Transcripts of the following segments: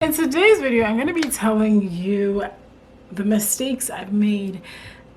In today's video, I'm going to be telling you the mistakes I've made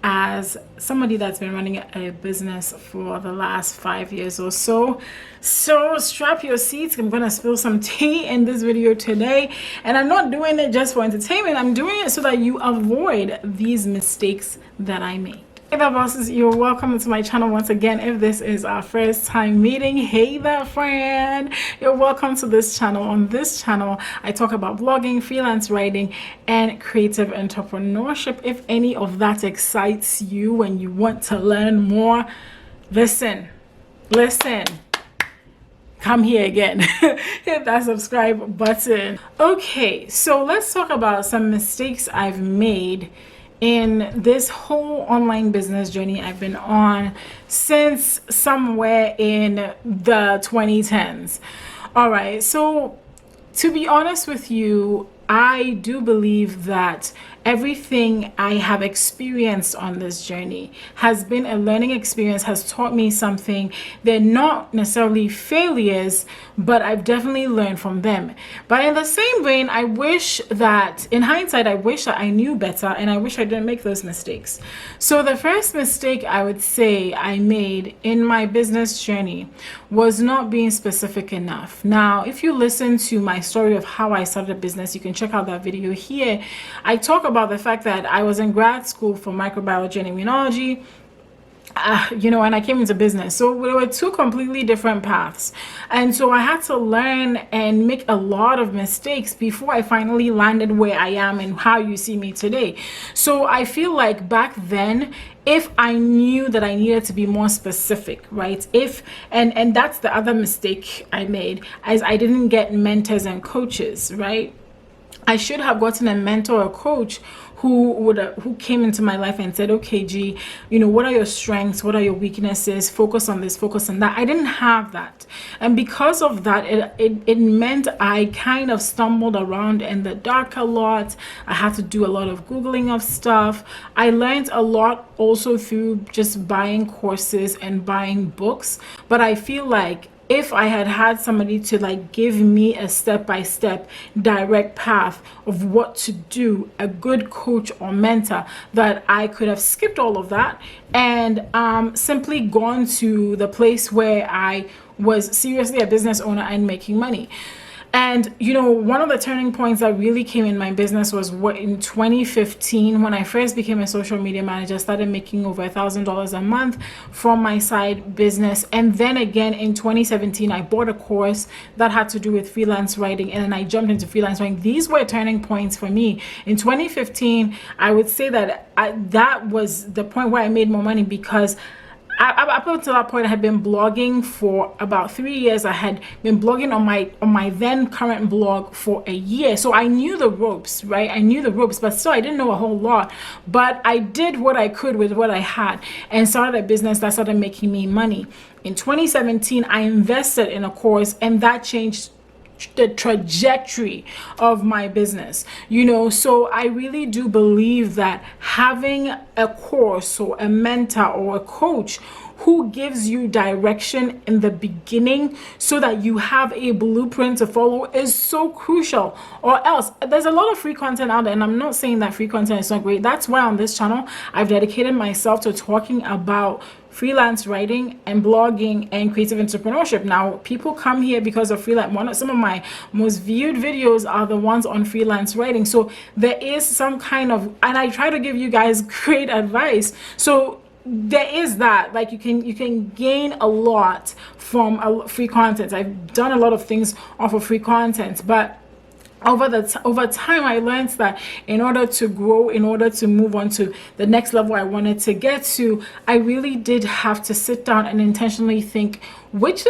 as somebody that's been running a business for the last 5 years or so. So strap your seats. I'm going to spill some tea in this video today. And I'm not doing it just for entertainment. I'm doing it so that you avoid these mistakes that I made. Hey there, bosses, you're welcome to my channel once again. If this is our first time meeting, hey there, friend, you're welcome to this channel. On this channel, I talk about blogging, freelance writing, and creative entrepreneurship. If any of that excites you and you want to learn more, listen, come here again. Hit that subscribe button. Okay, so let's talk about some mistakes I've made in this whole online business journey I've been on since somewhere in the 2010s. All right, so to be honest with you, I do believe that everything I have experienced on this journey has been a learning experience, has taught me something. They're not necessarily failures, but I've definitely learned from them. But in the same vein, I wish that, in hindsight, I wish that I knew better and I wish I didn't make those mistakes. So the first mistake I would say I made in my business journey was not being specific enough. Now, if you listen to my story of how I started a business, you can check out that video here. I talk about the fact that I was in grad school for microbiology and immunology, and I came into business. So there were two completely different paths. And so I had to learn and make a lot of mistakes before I finally landed where I am and how you see me today. So I feel like back then, if I knew that I needed to be more specific, right? And that's the other mistake I made, as I didn't get mentors and coaches, right? I should have gotten a mentor or coach who came into my life and said, okay, G, what are your strengths? What are your weaknesses? Focus on this, focus on that. I didn't have that. And because of that, it meant I kind of stumbled around in the dark a lot. I had to do a lot of Googling of stuff. I learned a lot also through just buying courses and buying books. But I feel like if I had had somebody to give me a step-by-step direct path of what to do, a good coach or mentor, that I could have skipped all of that and simply gone to the place where I was seriously a business owner and making money. And one of the turning points that really came in my business was in 2015, when I first became a social media manager, started making over $1,000 a month from my side business. And then again in 2017, I bought a course that had to do with freelance writing, and then I jumped into freelance writing. These were turning points for me. In 2015, I would say that that was the point where I made more money, because up until that point, I had been blogging for about 3 years. I had been blogging on my then current blog for a year. So I knew the ropes, right? I knew the ropes, but still I didn't know a whole lot. But I did what I could with what I had and started a business that started making me money. In 2017, I invested in a course, and that changed the trajectory of my business. So I really do believe that having a course or a mentor or a coach who gives you direction in the beginning so that you have a blueprint to follow is so crucial. Or else, there's a lot of free content out there, and I'm not saying that free content is not great. That's why on this channel I've dedicated myself to talking about freelance writing and blogging and creative entrepreneurship. Now, people come here because of freelance. Some of my most viewed videos are the ones on freelance writing. So there is some kind of, and I try to give you guys great advice. So there is that, you can gain a lot from free content. I've done a lot of things off of free content, but over time, I learned that in order to grow, in order to move on to the next level I wanted to get to, I really did have to sit down and intentionally think, which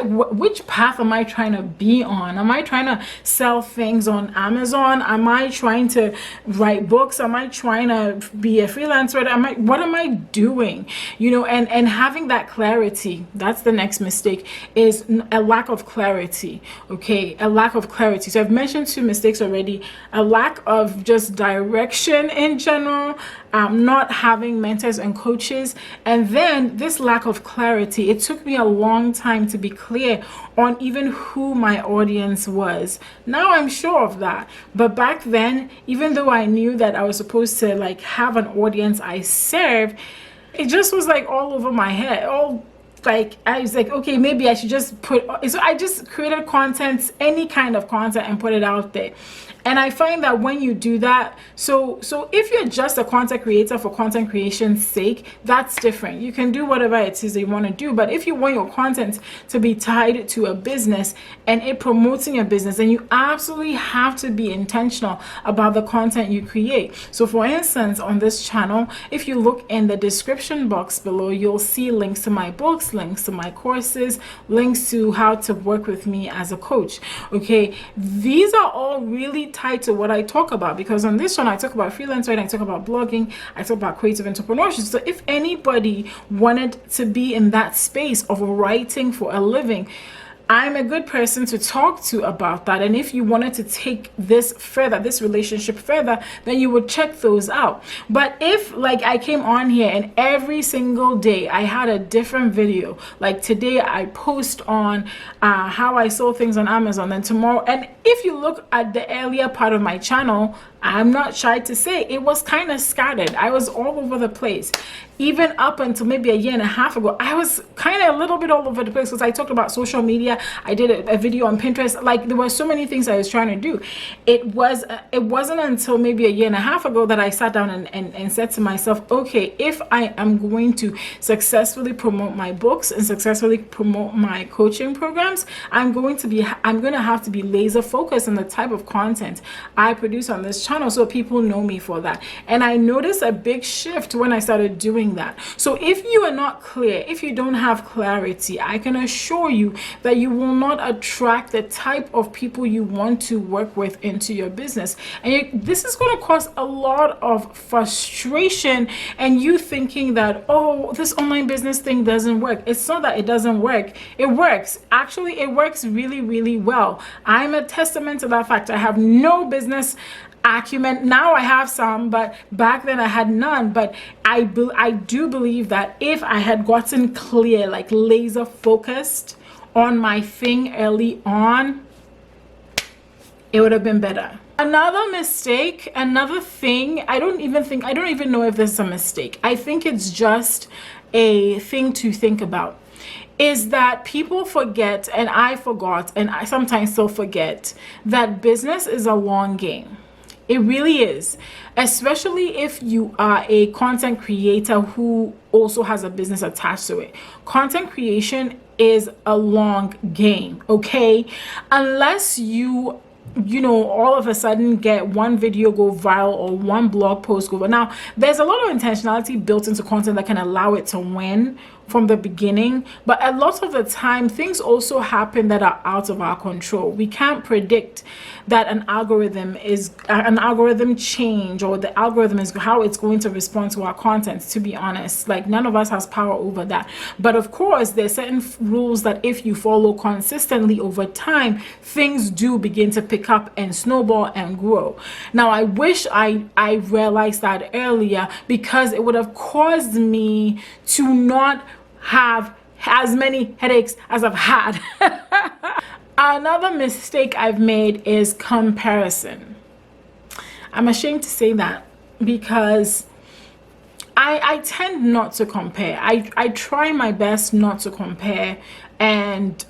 path am I trying to be on? Am I trying to sell things on Amazon? Am I trying to write books? Am I trying to be a freelancer? What am I doing? And having that clarity, that's the next mistake, is a lack of clarity. Okay, a lack of clarity. So I've mentioned two mistakes already: a lack of just direction in general, not having mentors and coaches, and then this lack of clarity. It took me a long time to be clear on even who my audience was. Now I'm sure of that, but back then, even though I knew that I was supposed to like have an audience I serve, it just was like all over my head. All like I was like, okay, maybe I should just so I just created content, any kind of content, and put it out there. And I find that when you do that, so if you're just a content creator for content creation's sake, that's different. You can do whatever it is that you want to do. But if you want your content to be tied to a business and it promoting a business, then you absolutely have to be intentional about the content you create. So for instance, on this channel, if you look in the description box below, you'll see links to my books, links to my courses, links to how to work with me as a coach. Okay, these are all really tied to what I talk about, because on this one I talk about freelance writing, I talk about blogging, I talk about creative entrepreneurship. So if anybody wanted to be in that space of writing for a living, I'm a good person to talk to about that. And if you wanted to take this further, this relationship further, then you would check those out. But if like I came on here and every single day I had a different video, like today I post on how I sold things on Amazon, then tomorrow, and if you look at the earlier part of my channel, I'm not shy to say it was kind of scattered. I was all over the place. Even up until maybe a year and a half ago, I was kind of a little bit all over the place because I talked about social media. I did a video on Pinterest. Like there were so many things I was trying to do. It wasn't until maybe a year and a half ago that I sat down and said to myself, okay, if I am going to successfully promote my books and successfully promote my coaching programs, I'm going to have to be laser focused on the type of content I produce on this channel so people know me for that. And I noticed a big shift when I started doing that. So if you are not clear, if you don't have clarity, I can assure you that you will not attract the type of people you want to work with into your business. And this is going to cause a lot of frustration and you thinking that, oh, this online business thing doesn't work. It's not that it doesn't work. It works. Actually, it works really, really well. I'm a testament to that fact. I have no business acumen. Now I have some, but back then I had none. But I do believe that if I had gotten clear, like laser focused on my thing early on, it would have been better. Another mistake, another thing, I don't even know if this is a mistake. I think it's just a thing to think about, is that people forget, and I forgot, and I sometimes still forget, that business is a long game. It really is, especially if you are a content creator who also has a business attached to it. Content creation is a long game, okay? Unless you know, all of a sudden get one video go viral or one blog post go viral. Now, there's a lot of intentionality built into content that can allow it to win from the beginning, but a lot of the time things also happen that are out of our control. We can't predict that an algorithm change, or the algorithm is how it's going to respond to our content. To be honest, like none of us has power over that. But of course, there's certain rules that if you follow consistently over time, things do begin to pick up and snowball and grow. Now, I wish I realized that earlier, because it would have caused me to not have as many headaches as I've had. Another mistake I've made is comparison. I'm ashamed to say that because I tend not to compare. I try my best not to compare, and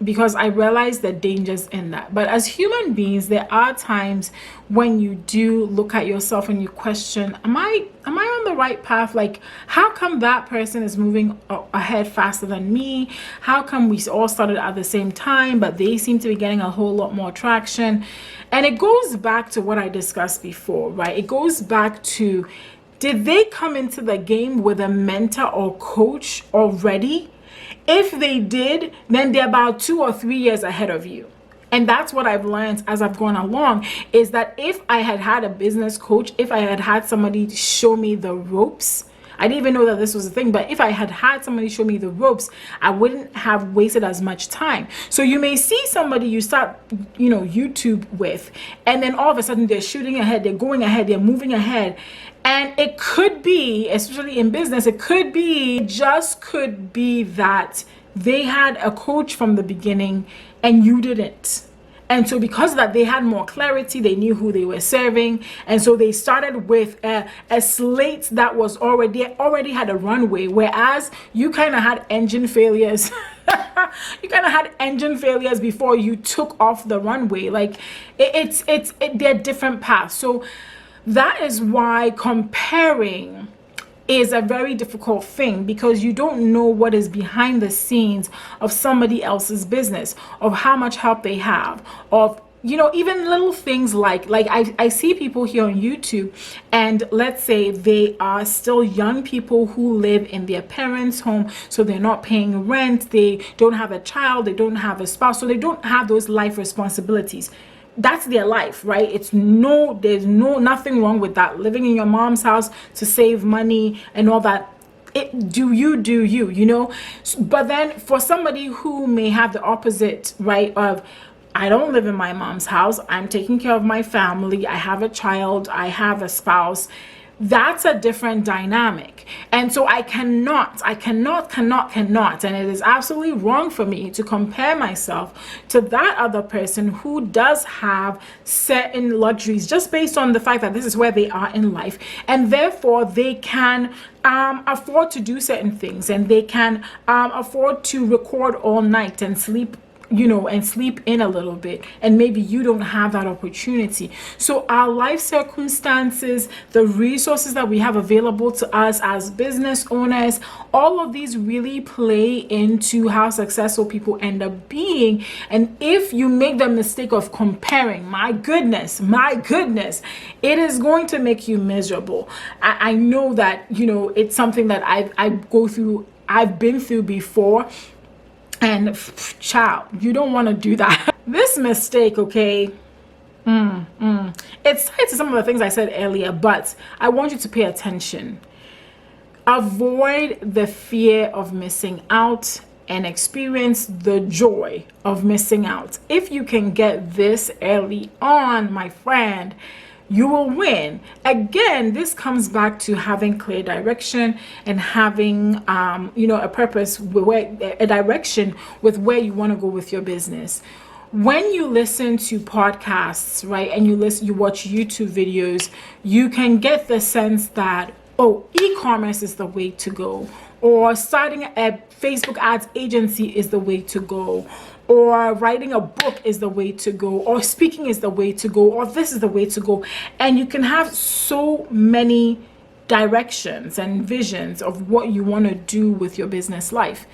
because I realize the dangers in that. But as human beings, there are times when you do look at yourself and you question, am I on the right path? Like, how come that person is moving ahead faster than me? How come we all started at the same time, but they seem to be getting a whole lot more traction? And it goes back to what I discussed before, right? It goes back to, did they come into the game with a mentor or coach already? If they did, then they're about 2 or 3 years ahead of you. And that's what I've learned as I've gone along, is that if I had had a business coach, if I had had somebody show me the ropes, I didn't even know that this was a thing. But if I had had somebody show me the ropes, I wouldn't have wasted as much time. So you may see somebody you start, YouTube with, and then all of a sudden they're shooting ahead, they're going ahead, they're moving ahead. And it could be, especially in business, it could be that they had a coach from the beginning and you didn't. And so because of that, they had more clarity, they knew who they were serving. And so they started with a slate that was already had a runway, whereas you kind of had engine failures. You kind of had engine failures before you took off the runway. Like they're different paths. So that is why comparing is a very difficult thing, because you don't know what is behind the scenes of somebody else's business, of how much help they have, of even little things like I see people here on YouTube, and let's say they are still young people who live in their parents' home, so they're not paying rent, they don't have a child, they don't have a spouse, so they don't have those life responsibilities. That's their life, right? There's nothing wrong with that. Living in your mom's house to save money and all that. Do you. But then for somebody who may have the opposite, right, of I don't live in my mom's house, I'm taking care of my family, I have a child, I have a spouse, that's a different dynamic. And so I cannot, and it is absolutely wrong for me to compare myself to that other person who does have certain luxuries just based on the fact that this is where they are in life, and therefore they can afford to do certain things, and they can afford to record all night and sleep in a little bit, and maybe you don't have that opportunity. So our life circumstances, the resources that we have available to us as business owners, all of these really play into how successful people end up being. And if you make the mistake of comparing, my goodness, it is going to make you miserable. I know that it's something that I've been through before. And child, you don't want to do that. This mistake, okay, it's tied to some of the things I said earlier, but I want you to pay attention. Avoid the fear of missing out and experience the joy of missing out. If you can get this early on, my friend, you will win. Again, this comes back to having clear direction and having a purpose, a direction with where you want to go with your business. When you listen to podcasts, right, and you watch YouTube videos, you can get the sense that, e-commerce is the way to go, or starting a Facebook ads agency is the way to go, or writing a book is the way to go, or speaking is the way to go, or this is the way to go. And you can have so many directions and visions of what you want to do with your business life.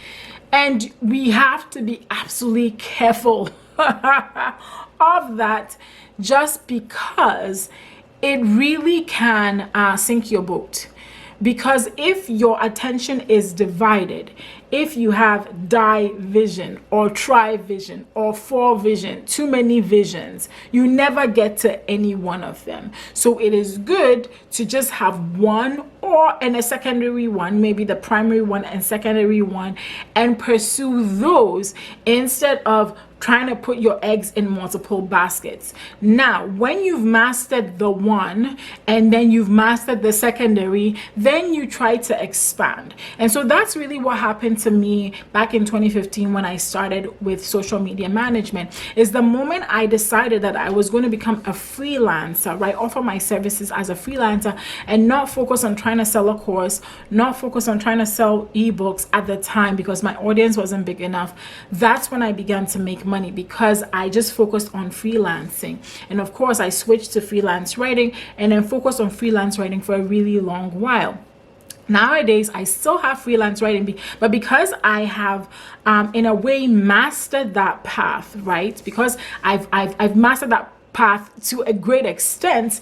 And we have to be absolutely careful of that, just because it really can sink your boat. Because if your attention is divided, if you have vision or tri-vision or four vision, too many visions, you never get to any one of them. So it is good to just have one and a secondary one, maybe the primary one and secondary one, and pursue those instead of trying to put your eggs in multiple baskets. Now, when you've mastered the one and then you've mastered the secondary, then you try to expand. And so that's really what happened to me back in 2015 when I started with social media management. Is the moment I decided that I was going to become a freelancer, right? Offer my services as a freelancer and not focus on trying to sell a course, not focus on trying to sell ebooks at the time because my audience wasn't big enough. That's when I began to make money, because I just focused on freelancing. And of course I switched to freelance writing and then focused on freelance writing for a really long while. Nowadays I still have freelance writing, but because I have in a way mastered that path, right? Because I've mastered that path to a great extent,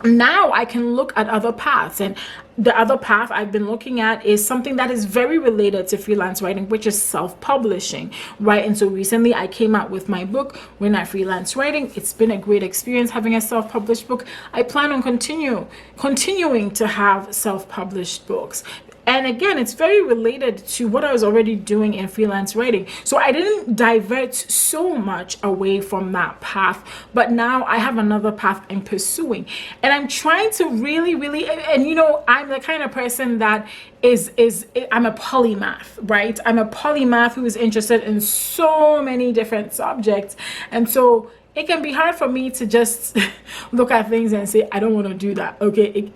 now I can look at other paths, and the other path I've been looking at is something that is very related to freelance writing, which is self-publishing, right? And so recently I came out with my book, We're Not Freelance Writing. It's been a great experience having a self-published book. I plan on continuing to have self-published books. And again, it's very related to what I was already doing in freelance writing. So I didn't divert so much away from that path, but now I have another path I'm pursuing. And I'm trying to really, and you know, I'm the kind of person that I'm a polymath, right? I'm a polymath who is interested in so many different subjects. And so it can be hard for me to just look at things and say, I don't want to do that. Okay.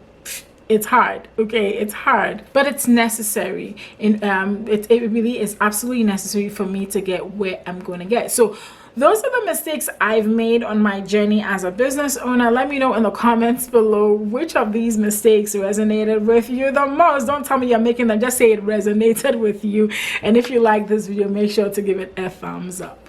It's hard, okay? It's hard, but it's necessary. And it really is absolutely necessary for me to get where I'm going to get. So those are the mistakes I've made on my journey as a business owner. Let me know in the comments below which of these mistakes resonated with you the most. Don't tell me you're making them, just say it resonated with you. And if you like this video, make sure to give it a thumbs up.